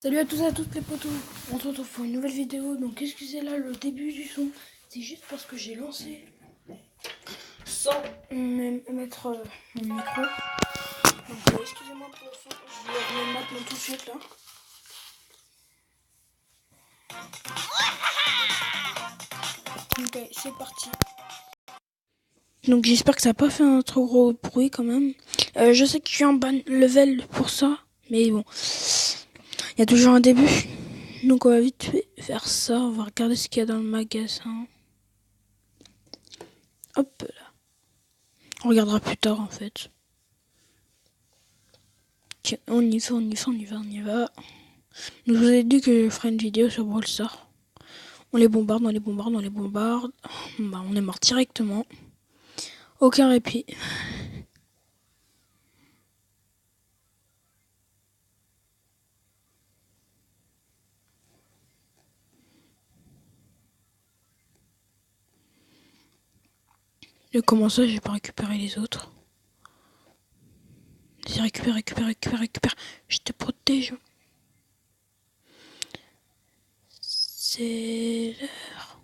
Salut à tous et à toutes les potos, on se retrouve pour une nouvelle vidéo. Donc excusez là le début du son, c'est juste parce que j'ai lancé sans mettre mon micro. Donc excusez-moi pour le son, je vais le mettre tout de suite là. Ok, c'est parti. Donc j'espère que ça n'a pas fait un trop gros bruit quand même. Je sais que je suis en ban level pour ça, mais bon, il y a toujours un début. Donc on va vite fait faire ça, on va regarder ce qu'il y a dans le magasin. Hop là. On regardera plus tard en fait. Tiens, on y va, on y va, on y va, on y va. Je vous ai dit que je ferais une vidéo sur Brawl Stars. On les bombarde, on les bombarde, on les bombarde. Bah, on est mort directement. Aucun répit. Et comment ça, j'ai pas récupéré les autres? J'ai récupéré, récupère. Je te protège. C'est l'heure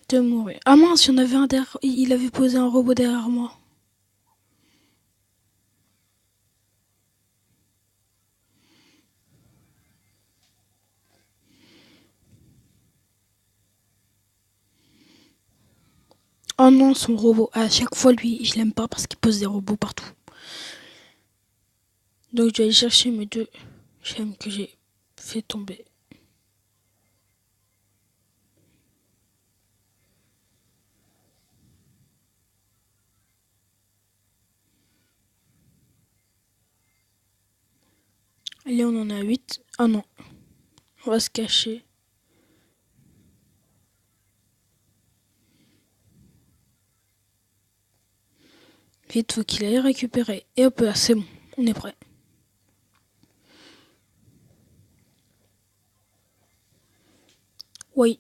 de mourir. Ah mince, il y en avait un derrière. Il avait posé un robot derrière moi. Oh non, son robot. À chaque fois, lui, je l'aime pas parce qu'il pose des robots partout. Donc je vais aller chercher mes deux gemmes que j'ai fait tomber. Allez, on en a 8. Ah non, on va se cacher. Vite, faut qu'il aille récupérer. Et hop là, c'est bon, on est prêt. Oui.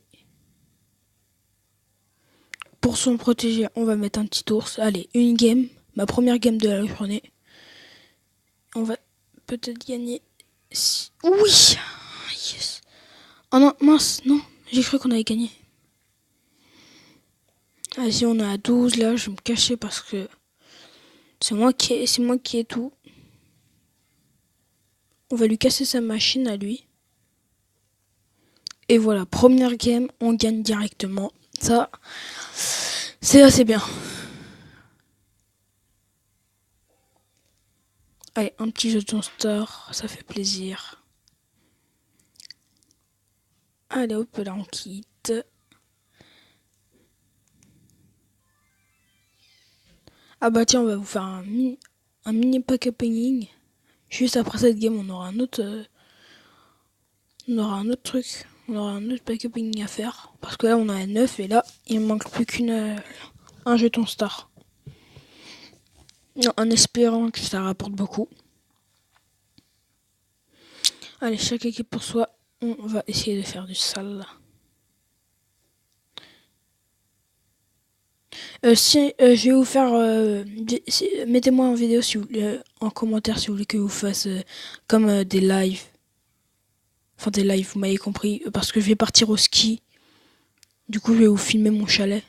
Pour son protégé, on va mettre un petit ours. Allez, une game. Ma première game de la journée. On va peut-être gagner. Oui. Yes. Oh non, mince, non. J'ai cru qu'on avait gagné. Ah si, on est à 12 là, je vais me cacher parce que c'est moi qui ai tout. On va lui casser sa machine à lui. Et voilà, première game, on gagne directement. Ça, c'est assez bien. Allez, un petit jeu de star, ça fait plaisir. Allez, hop là, on quitte. Ah bah tiens, on va vous faire un mini pack opening. Juste après cette game, on aura un autre, truc. On aura un autre pack opening à faire. Parce que là, on a un 9 et là, il ne manque plus un jeton star. Non, en espérant que ça rapporte beaucoup. Allez, chaque équipe pour soi. On va essayer de faire du sale. Je vais vous faire. Mettez-moi en vidéo en commentaire si vous voulez que je vous fasse comme des lives. Enfin, des lives, vous m'avez compris. Parce que je vais partir au ski. Du coup, je vais vous filmer mon chalet.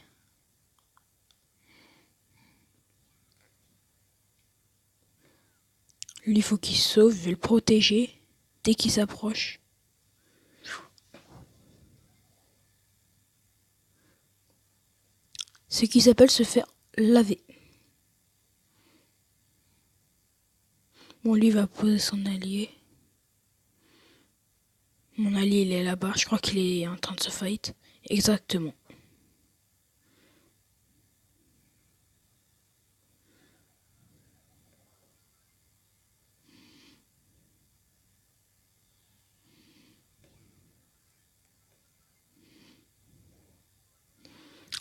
Lui, il faut qu'il se sauve. Je vais le protéger dès qu'il s'approche. Ce qui s'appelle se faire laver. Bon, lui va poser son allié. Mon allié, il est là-bas. Je crois qu'il est en train de se fight. Exactement.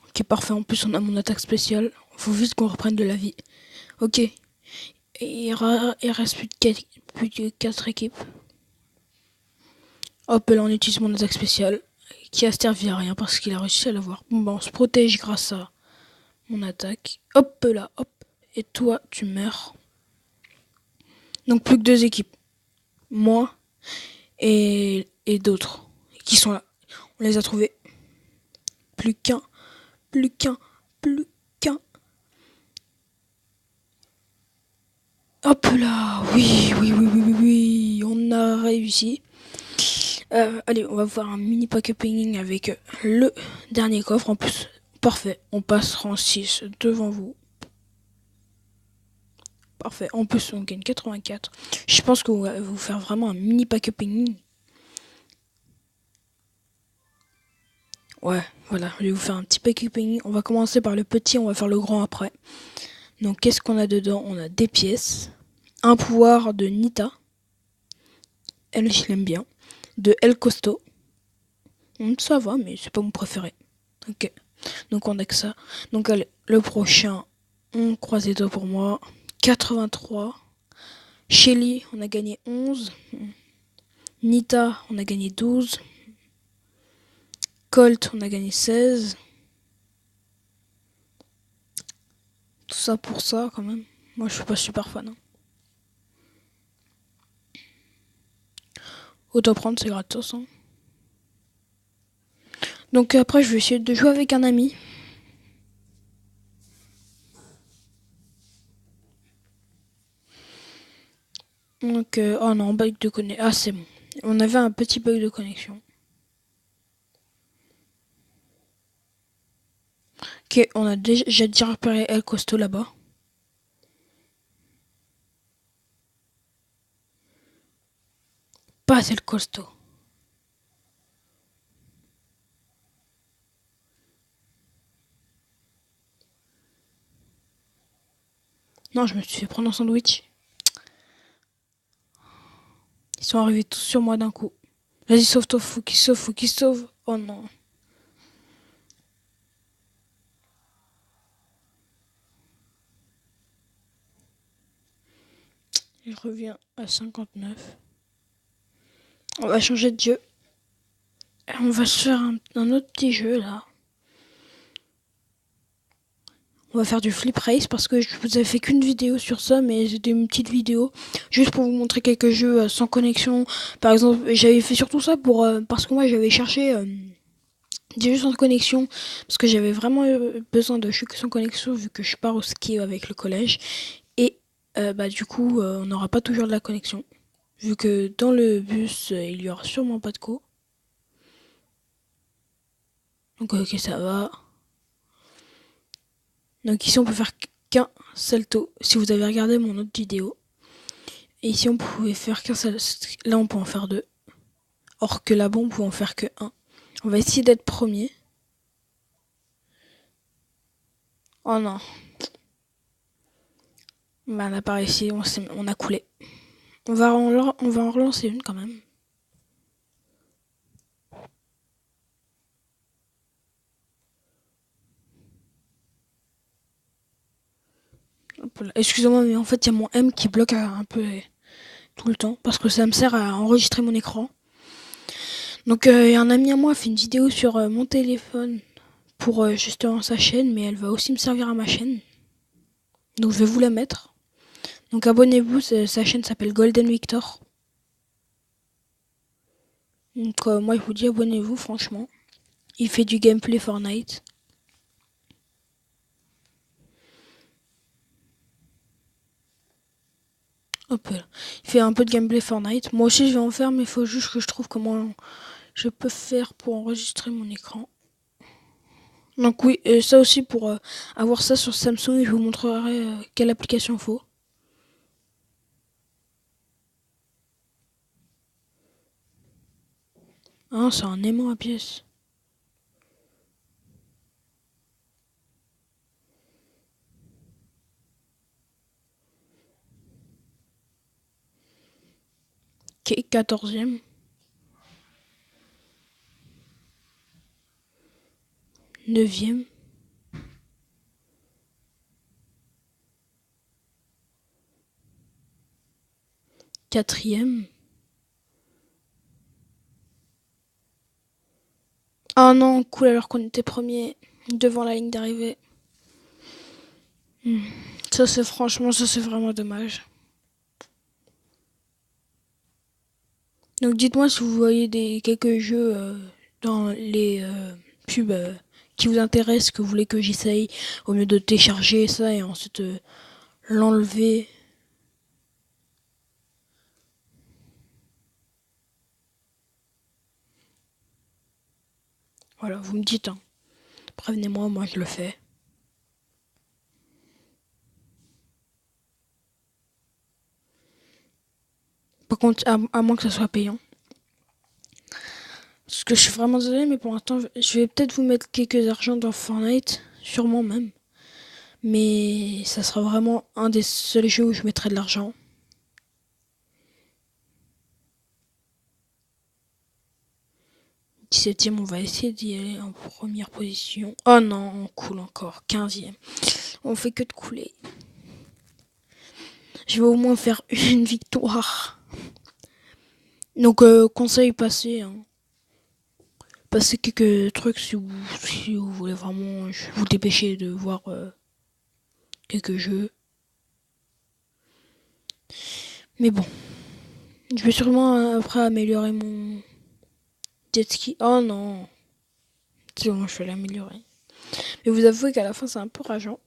Ok, parfait. En plus, on a mon attaque spéciale. Faut juste qu'on reprenne de la vie. Ok. Et il reste plus que 4 équipes. Hop là, on utilise mon attaque spéciale. Qui a servi à rien parce qu'il a réussi à l'avoir. Bon, bah, on se protège grâce à mon attaque. Hop là, hop. Et toi, tu meurs. Donc plus que 2 équipes. Moi et d'autres qui sont là. On les a trouvés. Plus qu'un, plus qu'un, plus qu'un. Hop là, oui, oui, oui, oui, oui, oui, on a réussi. Allez, on va faire un mini pack opening avec le dernier coffre. En plus, parfait, on passera en 6 devant vous. Parfait, en plus on gagne 84. Je pense qu'on va vous faire vraiment un mini pack opening. Ouais, voilà, je vais vous faire un petit pack opening. On va commencer par le petit, on va faire le grand après. Donc qu'est-ce qu'on a dedans? On a des pièces, un pouvoir de Nita, elle je l'aime bien, de El Costo, ça va mais c'est pas mon préféré. Ok, donc on a que ça. Donc allez, le prochain, on croise les doigts pour moi, 83. Shelly, on a gagné 11. Nita, on a gagné 12. Colt, on a gagné 16. Tout ça pour ça quand même. Moi je suis pas super fan. Hein. Autant prendre, c'est gratos. Hein. Donc après je vais essayer de jouer avec un ami. Donc oh non, bug de connexion. Ah c'est bon. On avait un petit bug de connexion. Ok, on a déjà repéré El Costo là-bas. Pas El Costo. Non, je me suis fait prendre un sandwich. Ils sont arrivés tous sur moi d'un coup. Vas-y, sauve-toi, faut qu'il sauve, faut qu'il sauve. Oh non. Il revient à 59. On va changer de jeu. On va se faire un autre petit jeu là. On va faire du flip race parce que je vous avais fait qu'une vidéo sur ça, mais c'était une petite vidéo juste pour vous montrer quelques jeux sans connexion. Par exemple, j'avais fait surtout ça pour parce que moi j'avais cherché des jeux sans connexion parce que j'avais vraiment besoin de jeux sans connexion vu que je pars au ski avec le collège et bah du coup on n'aura pas toujours de la connexion vu que dans le bus il y aura sûrement pas de co. Donc ok ça va. Donc ici on peut faire qu'un salto si vous avez regardé mon autre vidéo. Et ici on pouvait faire qu'un seul. Là on peut en faire deux. Or que là-bas on pouvait en faire que un. On va essayer d'être premier. Oh non. Bah on n'a pas réussi, on a coulé. On va en relancer une quand même. Excusez-moi mais en fait il y a mon M qui bloque un peu tout le temps. Parce que ça me sert à enregistrer mon écran. Donc un ami à moi a fait une vidéo sur mon téléphone pour justement sa chaîne. Mais elle va aussi me servir à ma chaîne. Donc je vais vous la mettre. Donc abonnez-vous, sa chaîne s'appelle Golden Victor. Donc moi je vous dis abonnez-vous franchement. Il fait du gameplay Fortnite. Hop là. Il fait un peu de gameplay Fortnite. Moi aussi je vais en faire mais il faut juste que je trouve comment je peux faire pour enregistrer mon écran. Donc oui, et ça aussi pour avoir ça sur Samsung, je vous montrerai quelle application faut. Ah, c'est un aimant à pièces. Ok, 14e. 9e. 4e. Ah non, cool alors qu'on était premier devant la ligne d'arrivée. Ça c'est franchement, ça c'est vraiment dommage. Donc dites-moi si vous voyez quelques jeux dans les pubs qui vous intéressent, que vous voulez que j'essaye, au lieu de télécharger ça et ensuite l'enlever. Voilà, vous me dites, hein. Prévenez-moi, moi je le fais. Par contre, à moins que ça soit payant. Parce que je suis vraiment désolé, mais pour l'instant, je vais peut-être vous mettre quelques argents dans Fortnite, sûrement même. Mais ça sera vraiment un des seuls jeux où je mettrai de l'argent. 17ème, on va essayer d'y aller en première position. Oh non, on coule encore. 15ème. On fait que de couler. Je vais au moins faire une victoire. Donc, conseil passé. Hein. Passez quelques trucs si vous voulez vraiment vous dépêcher de voir quelques jeux. Mais bon, je vais sûrement après améliorer mon jet ski. Oh non, c'est bon, je vais l'améliorer. Mais vous avouez qu'à la fin, c'est un peu rageant.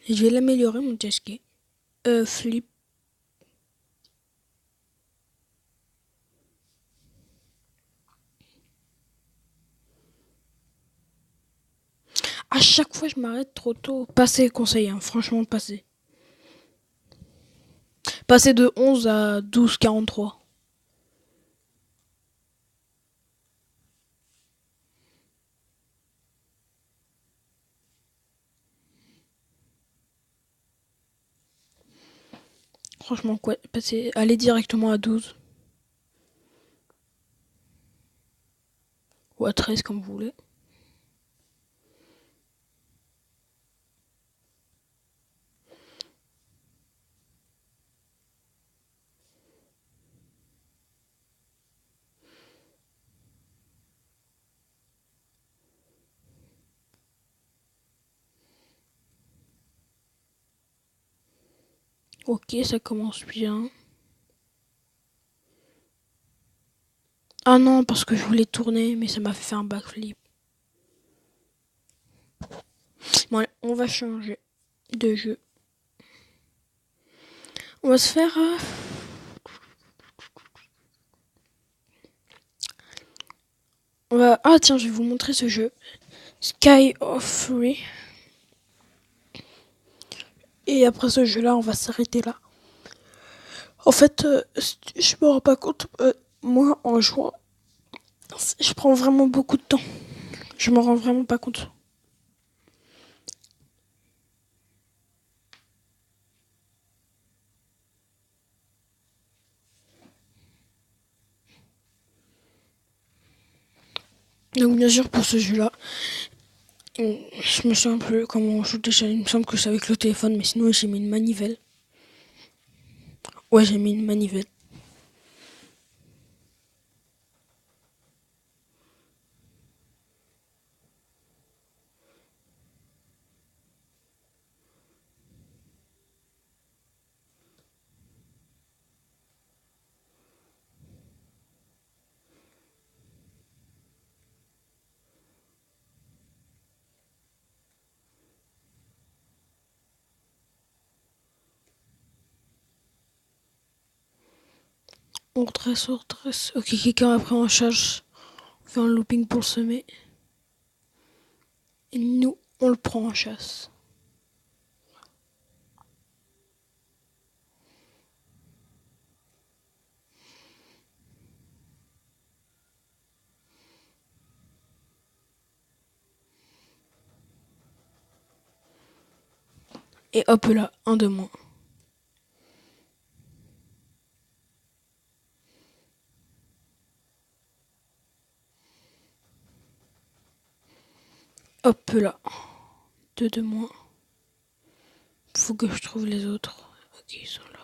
Et je vais l'améliorer, mon jet ski. Flip. À chaque fois, je m'arrête trop tôt. Passez, conseil, hein, franchement, passez. Passez de 11 à 12,43. Franchement, quoi, passez, allez directement à 12. Ou à 13, comme vous voulez. Ok, ça commence bien. Ah non, parce que je voulais tourner, mais ça m'a fait un backflip. Bon, allez, on va changer de jeu. On va se faire... Ah tiens, je vais vous montrer ce jeu. Sky of Free. Et après ce jeu-là, on va s'arrêter là. En fait, je me rends pas compte. Moi, en jouant, je prends vraiment beaucoup de temps. Je me rends vraiment pas compte. Donc bien sûr, pour ce jeu-là, je me souviens plus comment on joue déjà. Il me semble que c'est avec le téléphone, mais sinon j'ai mis une manivelle. Ouais, j'ai mis une manivelle. On redresse, on redresse. Ok, quelqu'un après en charge. On fait un looping pour le semer. Et nous, on le prend en chasse. Et hop là, un de moins. Hop là, deux de moins. Faut que je trouve les autres. Ok, ils sont là.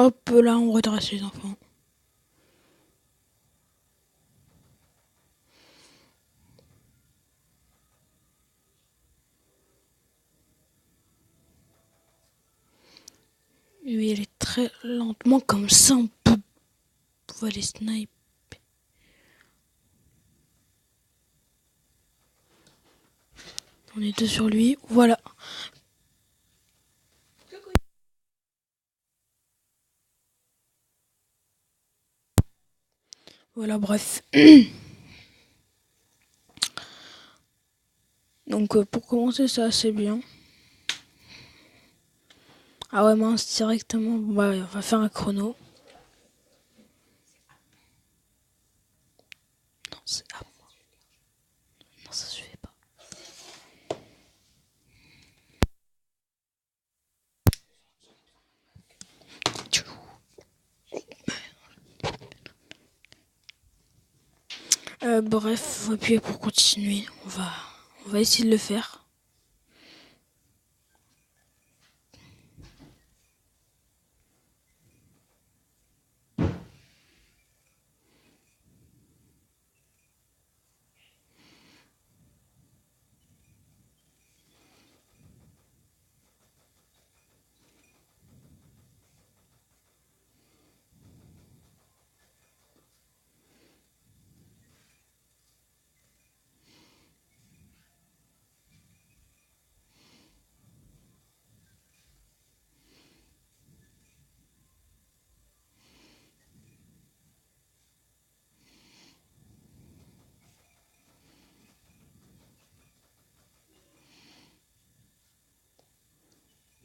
Hop, là, on redresse les enfants. Lui, elle est très lentement, comme ça, on peut pouvoir les snipe. On est deux sur lui, voilà. Voilà, bref. Donc, pour commencer, c'est assez bien. Ah ouais, mince, directement, bah, on va faire un chrono. Non, c'est à moi. Non, ça se fait pas. Bref, faut appuyer pour continuer. On va essayer de le faire.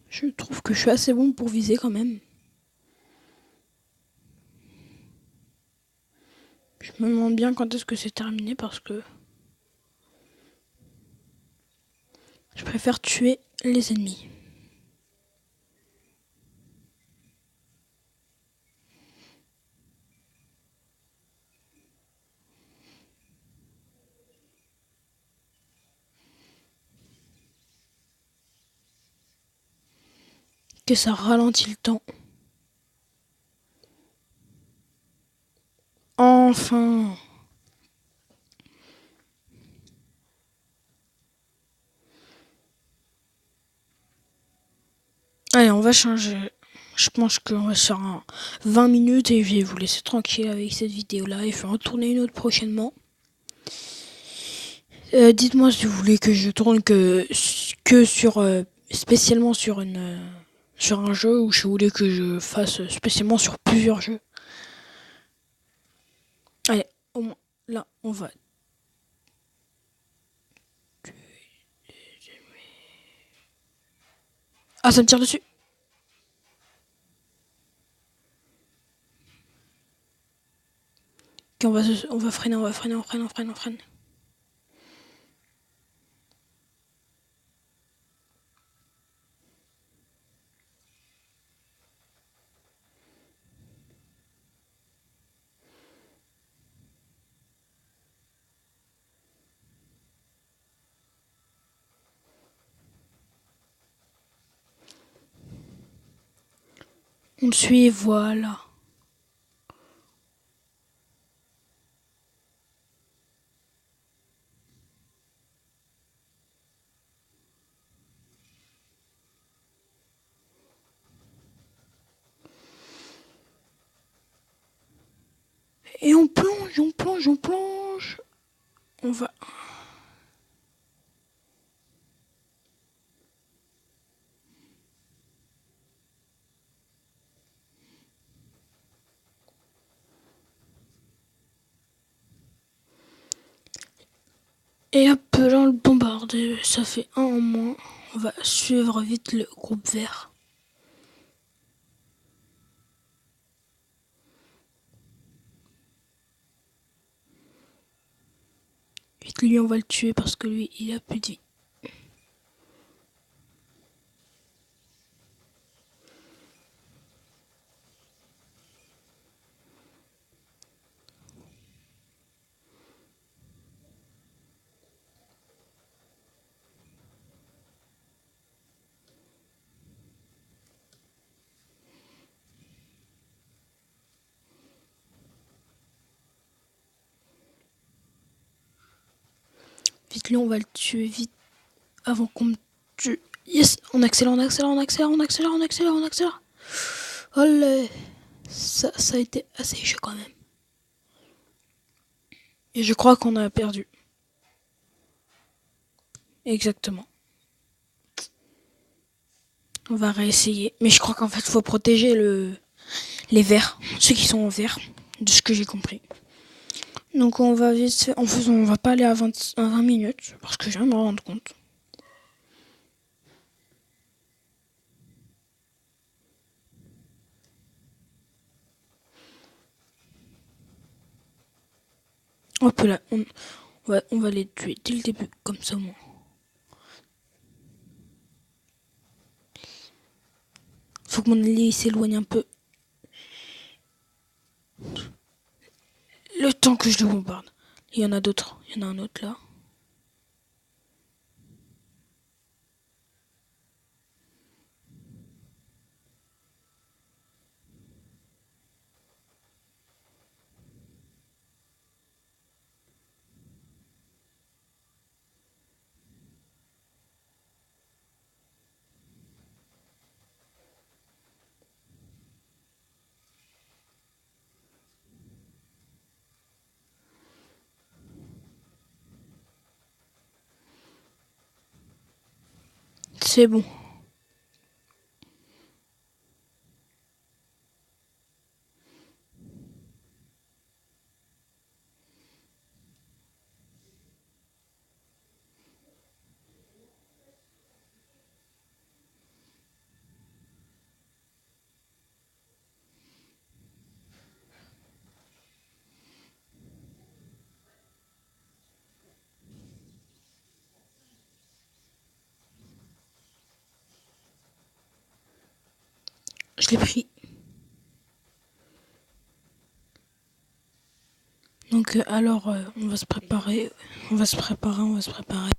Je trouve que je suis assez bon pour viser quand même. Je me demande bien quand est-ce que c'est terminé parce que je préfère tuer les ennemis. Que ça ralentit le temps. Enfin. Allez, on va changer. Je pense qu'on va se faire un 20 minutes et je vais vous laisser tranquille avec cette vidéo-là et je vais en tourner une autre prochainement. Dites-moi si vous voulez que je tourne que sur spécialement sur sur un jeu ou si vous voulez que je fasse spécialement sur plusieurs jeux. Allez, au moins là on va. Ah, ça me tire dessus. Ok, on va freiner, on freine. On le suit, voilà. Et on plonge. On va. Et hop, là on le bombarde. Ça fait un en moins. On va suivre vite le groupe vert. Vite, lui, on va le tuer parce que lui, il a plus de vie. Vite, lui, on va le tuer vite. Avant qu'on me tue. Yes! On accélère, on accélère, on accélère, on accélère, on accélère, on accélère. Olé! Ça a été assez chaud quand même. Et je crois qu'on a perdu. Exactement. On va réessayer. Mais je crois qu'en fait, il faut protéger les verts. Ceux qui sont en vert. De ce que j'ai compris. Donc on va vite faire... En fait, on va pas aller à 20 minutes. Parce que je viens de me rendre compte. Hop là. On va les tuer dès le début. Comme ça, moi. Faut que mon allié s'éloigne un peu. Le temps que je le bombarde. Il y en a d'autres. Il y en a un autre là. C'est bon. Je l'ai pris. Donc alors, on va se préparer. On va se préparer, on va se préparer.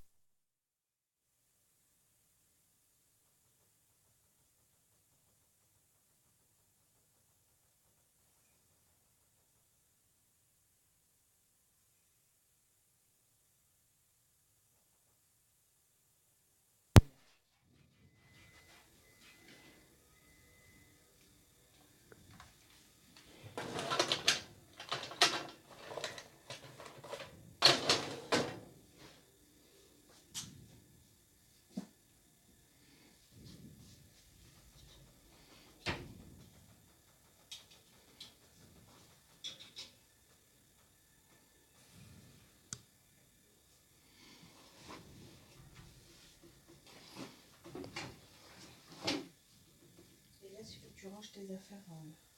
Tu ranges tes affaires,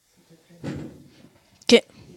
s'il te plaît. Ok.